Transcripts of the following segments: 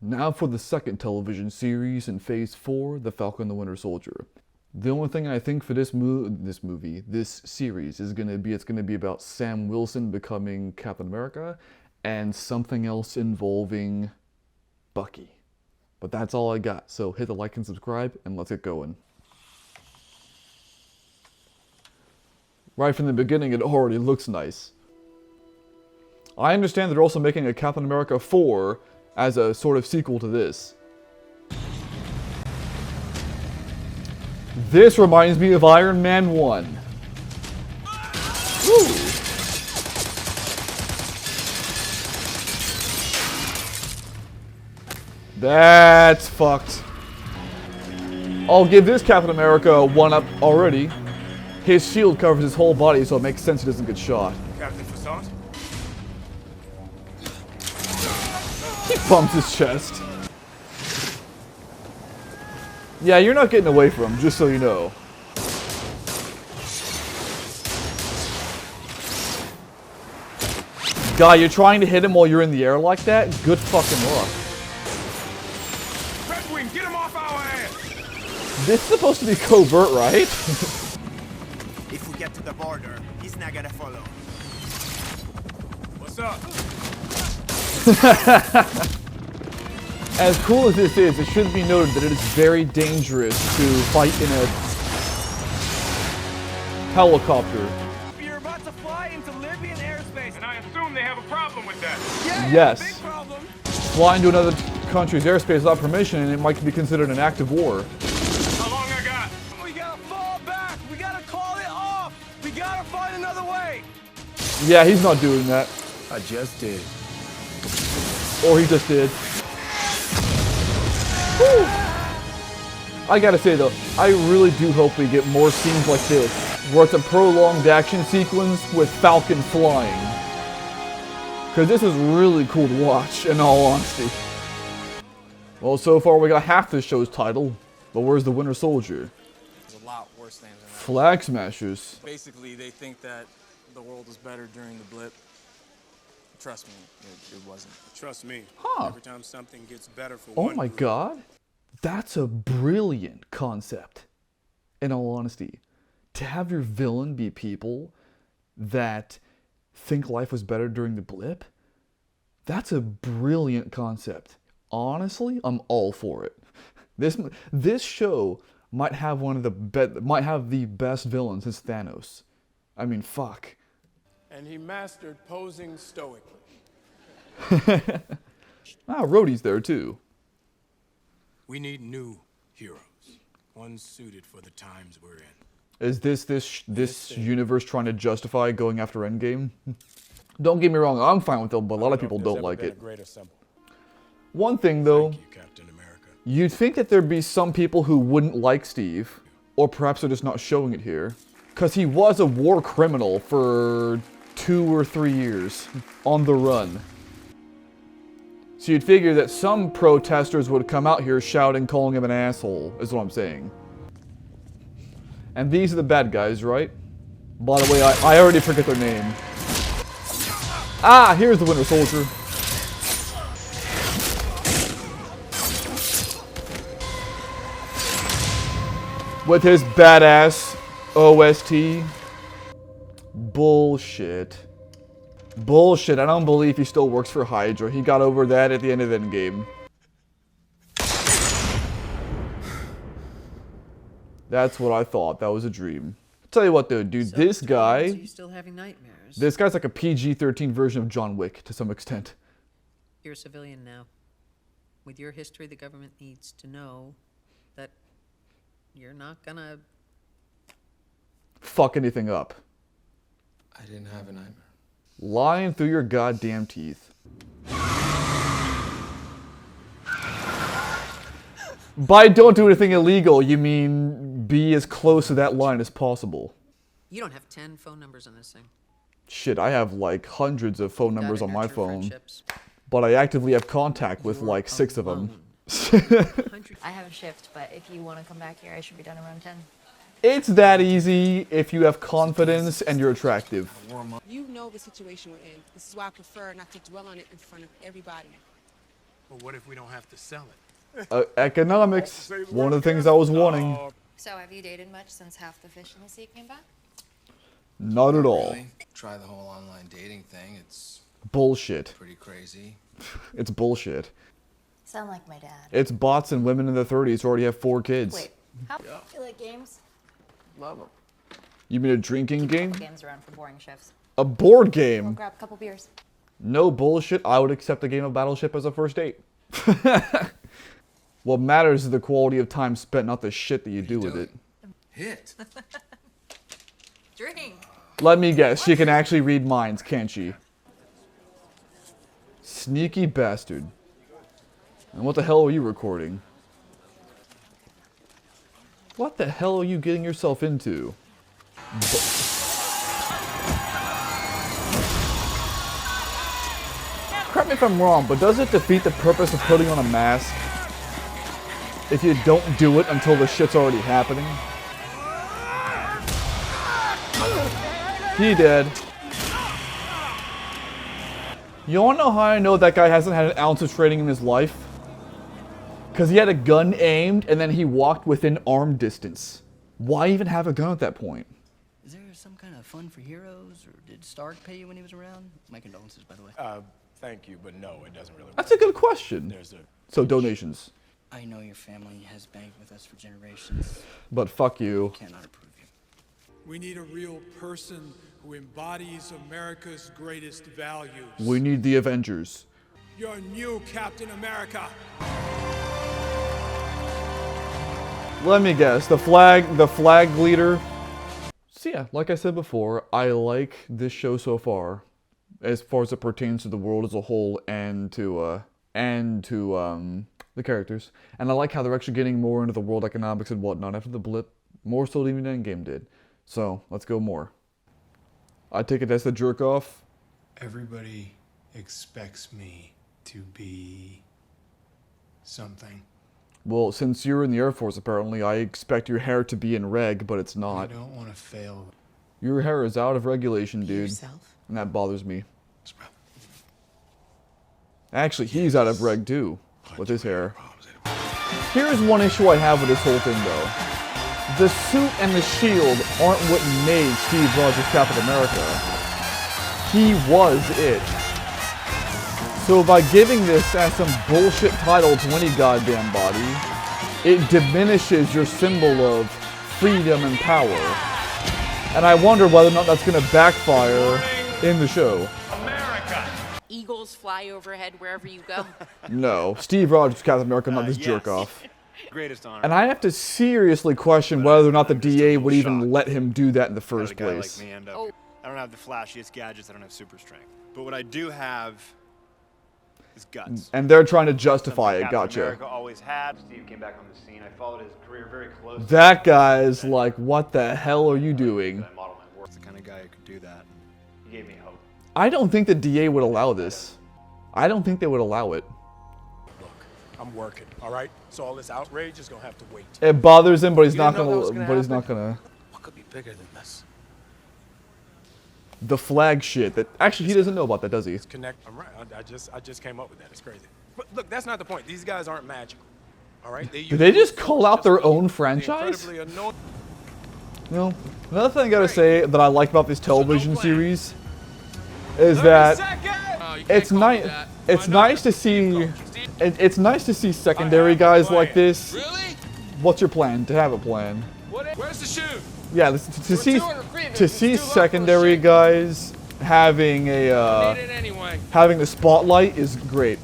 Now for the second television series in Phase 4, The Falcon and the Winter Soldier. The only thing I think for this series is it's gonna be about Sam Wilson becoming Captain America, and something else involving Bucky. But that's all I got, so hit the like and subscribe, and let's get going. Right from the beginning, it already looks nice. I understand they're also making a Captain America 4 as a sort of sequel to this. This reminds me of Iron Man 1. Woo. That's fucked. I'll give this Captain America a 1-up already. His shield covers his whole body, so it makes sense he doesn't get shot. Captain Facade? He bumps his chest. Yeah, you're not getting away from him, just so you know. Guy, you're trying to hit him while you're in the air like that? Good fucking luck. Red Wing, get him off our ass! This is supposed to be covert, right? If we get to the border, he's not gonna follow. What's up? As cool as this is, it should be noted that it is very dangerous to fight in a helicopter. You're about to fly into Libyan airspace. And I assume they have a problem with that. Yeah, Yes. big problem. Flying to another country's airspace without permission, and it might be considered an act of war. How long I got? We gotta fall back. We gotta call it off. We gotta find another way. Yeah, he's not doing that. I just did. Or he just did. Whew. I gotta say though, I really do hope we get more scenes like this, where it's a prolonged action sequence with Falcon flying. Because this is really cool to watch, in all honesty. Well, so far we got half the show's title, but where's the Winter Soldier? There's a lot worse things than that. Flag Smashers. Basically, they think that the world was better during the blip. Trust me, it wasn't. Trust me. Huh. Every time something gets better for Oh one my group, god. That's a brilliant concept, in all honesty. To have your villain be people that think life was better during the blip, that's a brilliant concept. Honestly, I'm all for it. This show might have the best villain since Thanos. I mean, fuck. And he mastered posing stoically. Rhodey's there too. We need new heroes. One suited for the times we're in. Is this universe trying to justify going after Endgame? Don't get me wrong, I'm fine with it, but a lot of people don't like it. One thing though, Thank you, Captain America. you'd think that there'd be some people who wouldn't like Steve, or perhaps they're just not showing it here, because he was a war criminal for 2 or 3 years on the run. So you'd figure that some protesters would come out here shouting, calling him an asshole, is what I'm saying. And these are the bad guys, right? By the way, I already forget their name. Ah, here's the Winter Soldier. With his badass OST. Bullshit. Bullshit, I don't believe he still works for Hydra. He got over that at the end of Endgame. That's what I thought. That was a dream. Tell you what though, dude, So this guy... Are you still having nightmares? This guy's like a PG-13 version of John Wick, to some extent. You're a civilian now. With your history, the government needs to know that you're not gonna... Fuck anything up. I didn't have a nightmare. Lying through your goddamn teeth. By don't do anything illegal, you mean be as close to that line as possible. You don't have 10 phone numbers on this thing. Shit, I have like hundreds of phone numbers Gotta on my nurture phone. friendships. But I actively have contact with You're like 6 of them. alone. I have a shift, but if you want to come back here, I should be done around 10. It's that easy if you have confidence and you're attractive. You know the situation we're in. This is why I prefer not to dwell on it in front of everybody. But what if we don't have to sell it? Economics. One of the things I was wanting. So have you dated much since half the fish in the sea came back? Not at all. Really? Try the whole online dating thing. It's Bullshit. pretty crazy. It's bullshit. Sound like my dad. It's bots and women in their 30s who already have 4 kids. Wait, how you like games? Love them. You mean a drinking game? Games around for boring shifts. A board We'll game? grab a couple beers. No bullshit. I would accept a game of Battleship as a first date. What matters is the quality of time spent, not the shit that you do with it. Hit. Drink. Let me guess. She can actually read minds, can't she? Sneaky bastard. And what the hell are you recording? What the hell are you getting yourself into? Correct me if I'm wrong, but does it defeat the purpose of putting on a mask if you don't do it until the shit's already happening? He dead. You wanna know how I know that guy hasn't had an ounce of training in his life? Because he had a gun aimed and then he walked within arm distance. Why even have a gun at that point? Is there some kind of fun for heroes, or did Stark pay you when he was around? My condolences, by the way. Thank you, but no, it doesn't really work. That's a good question. There's a So donations. I know your family has banked with us for generations. But fuck you. Cannot approve you. We need a real person who embodies America's greatest values. We need the Avengers. You're new Captain America. Let me guess. The flag leader. So yeah, like I said before, I like this show so far as it pertains to the world as a whole and to the characters. And I like how they're actually getting more into the world economics and whatnot after the blip, more so than even Endgame did. So let's go more. I take it that's the jerk off. Everybody expects me to be something. Well, since you're in the Air Force, apparently, I expect your hair to be in reg, but it's I not. don't want to fail. Your hair is out of regulation, dude. Yourself. And that bothers me. Actually, he's out of reg too, with his hair. Here's one issue I have with this whole thing, though. The suit and the shield aren't what made Steve Rogers Captain America. He was it. So by giving this as some bullshit title to any goddamn body, it diminishes your symbol of freedom and power. And I wonder whether or not that's going to backfire in the show. Eagles fly overhead wherever you go. No, Steve Rogers Captain America, not this jerk off. Greatest honor. And I have to seriously question whether or not the DA would even let him do that in the first Let a guy place. like me end up. I don't have the flashiest gadgets. I don't have super strength. But what I do have is guts. And they're trying to justify it, Captain gotcha. America always had. Steve came back on the scene. I followed his career very closely. That guy's like, what the hell are you doing? I modeled my work. It's the kind of guy who could do that. He gave me hope. I don't think the DA would allow this. I don't think they would allow it. Look, I'm working, all right? So all this outrage is gonna have to wait. It bothers him, but he's You not didn't know that was gonna. gonna But he's not happen? gonna. What could be bigger than this? The flag shit. That actually he doesn't know about that, does he? Connect. I'm right. I just came up with that. It's crazy. But look, that's not the point. These guys aren't magical. All right? Did they just call out their own franchise? Incredibly annoying. You know, another thing I gotta say that I like about this television series is that it's nice. It's nice to see. It's nice to see secondary guys like this. Really? What's your plan? To have a plan? Where's the shoe? Yeah, to see secondary guys having a Need it anyway. having the spotlight is great.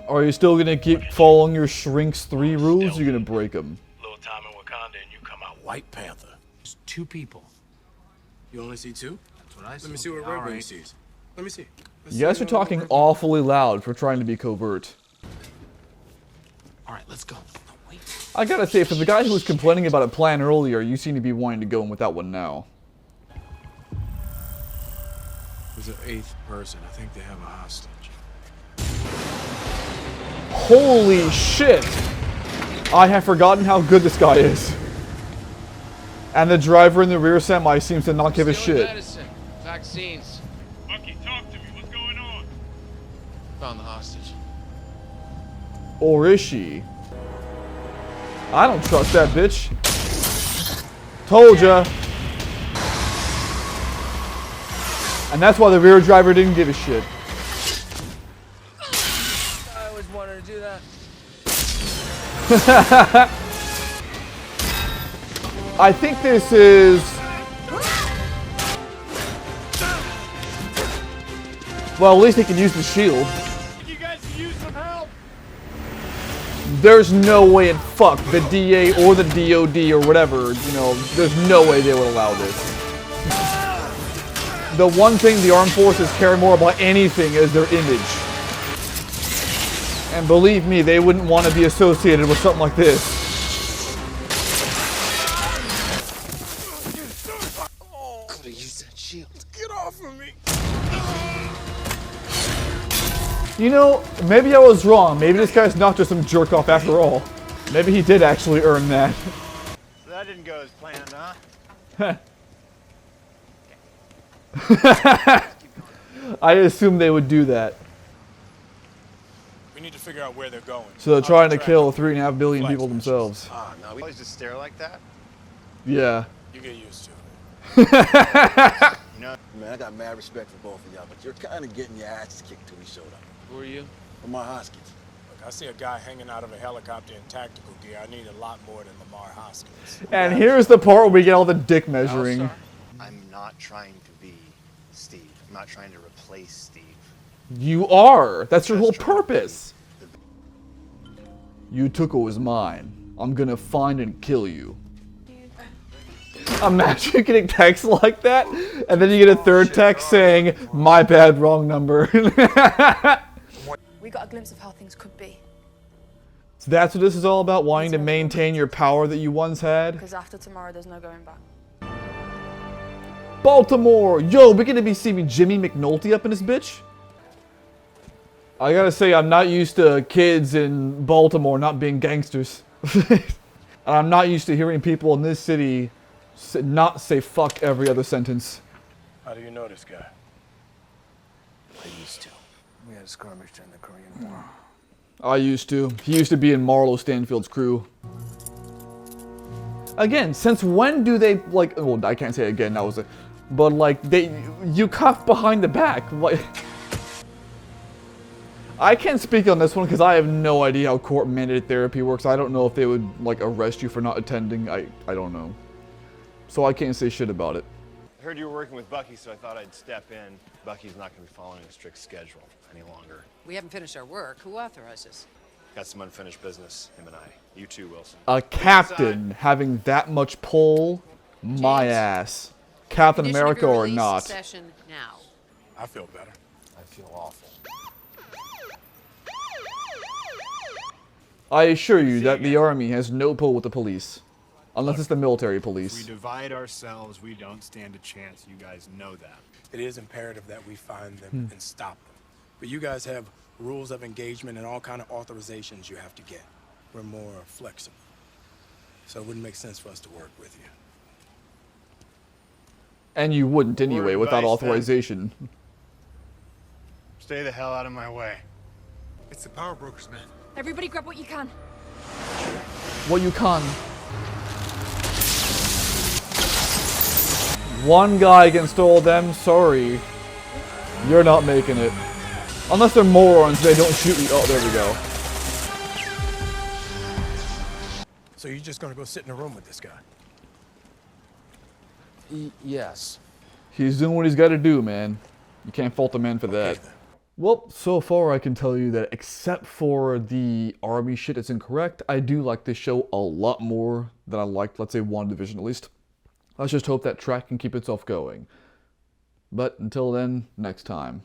Are you still gonna keep following your Shrinks 3 rules? Or you're gonna break them? Little time in Wakanda and you come out White Panther. There's 2 people. You only see 2? That's what I Let me see what Red Wing sees. Let me see. You guys are talking awfully loud for trying to be covert. All right, let's go. No, wait. I gotta say, for the guy who was complaining about a plan earlier, you seem to be wanting to go in with that one now. There's an 8th person. I think they have a hostage. Holy shit! I have forgotten how good this guy is. And the driver in the rear semi seems to not give a shit. Medicine, vaccines. Bucky, talk to me. What's going on? Found the hostage. Or is she? I don't trust that bitch. Told ya. And that's why the rear driver didn't give a shit. I always wanted to do that. I think this is... Well, at least they can use the shield. You guys can use some help. There's no way in fuck the DA or the DOD or whatever, you know, there's no way they would allow this. The one thing the armed forces care more about anything is their image. And believe me, they wouldn't want to be associated with something like this. Could've used that shield. Get off of me. You know, maybe I was wrong. Maybe this guy's not just some jerk off after all. Maybe he did actually earn that. So that didn't go as planned, huh? I assume they would do that. We need to figure out where they're going. So they're trying to kill 3.5 billion people themselves. Ah, no, we always just stare like that. Yeah. You get used to it. You know, Man, I got mad respect for both of y'all, but you're kind of getting your asses kicked till we showed up. Who are you? Lamar Hoskins. Look, I see a guy hanging out of a helicopter in tactical gear. I need a lot more than Lamar Hoskins. And here's the part where we get all the dick measuring. I'm not trying to be Steve. I'm not trying to replace Steve. You are. That's your whole purpose. You took what was mine. I'm gonna find and kill you. Imagine getting text like that, and then you get a third text saying, "My bad, wrong number." We got a glimpse of how things could be. So that's what this is all about, wanting to maintain your power that you once had. Because after tomorrow, there's no going back. Baltimore! Yo, we're gonna be seeing Jimmy McNulty up in this bitch? I gotta say, I'm not used to kids in Baltimore not being gangsters. And I'm not used to hearing people in this city not say fuck every other sentence. How do you know this guy? I used to. We had a skirmish during the Korean War. I used to. He used to be in Marlo Stanfield's crew. Again, since when do they, like, well, I can't say again, that was a, but like, you cuff behind the back, like, I can't speak on this one because I have no idea how court-mandated therapy works. I don't know if they would, like, arrest you for not attending. I don't know. So I can't say shit about it. I heard you were working with Bucky, so I thought I'd step in. Bucky's not going to be following a strict schedule any longer. We haven't finished our work. Who authorizes? Got some unfinished business, him and I. You too, Wilson. A captain having that much pull, my ass. Captain Condition of America your or release not. Session now. I feel better. I feel awful. I assure you that the army has no pull with the police. Unless it's the military If we police. divide ourselves, we don't stand a chance. You guys know that. It is imperative that we find them and stop them. But you guys have rules of engagement and all kind of authorizations you have to get. We're more flexible. So it wouldn't make sense for us to work with you. And you wouldn't anyway without advice, then. authorization. Stay the hell out of my way. It's the power brokers, man. Everybody grab what you can. What you can. One guy against all of them, sorry. You're not making it. Unless they're morons, they don't shoot you. Oh, there we go. So you're just gonna go sit in a room with this guy? Yes. He's doing what he's got to do, man. You can't fault the man for that. then. Well, so far I can tell you that except for the army shit that's incorrect, I do like this show a lot more than I liked, let's say, WandaVision at least. Let's just hope that track can keep itself going. But until then, next time.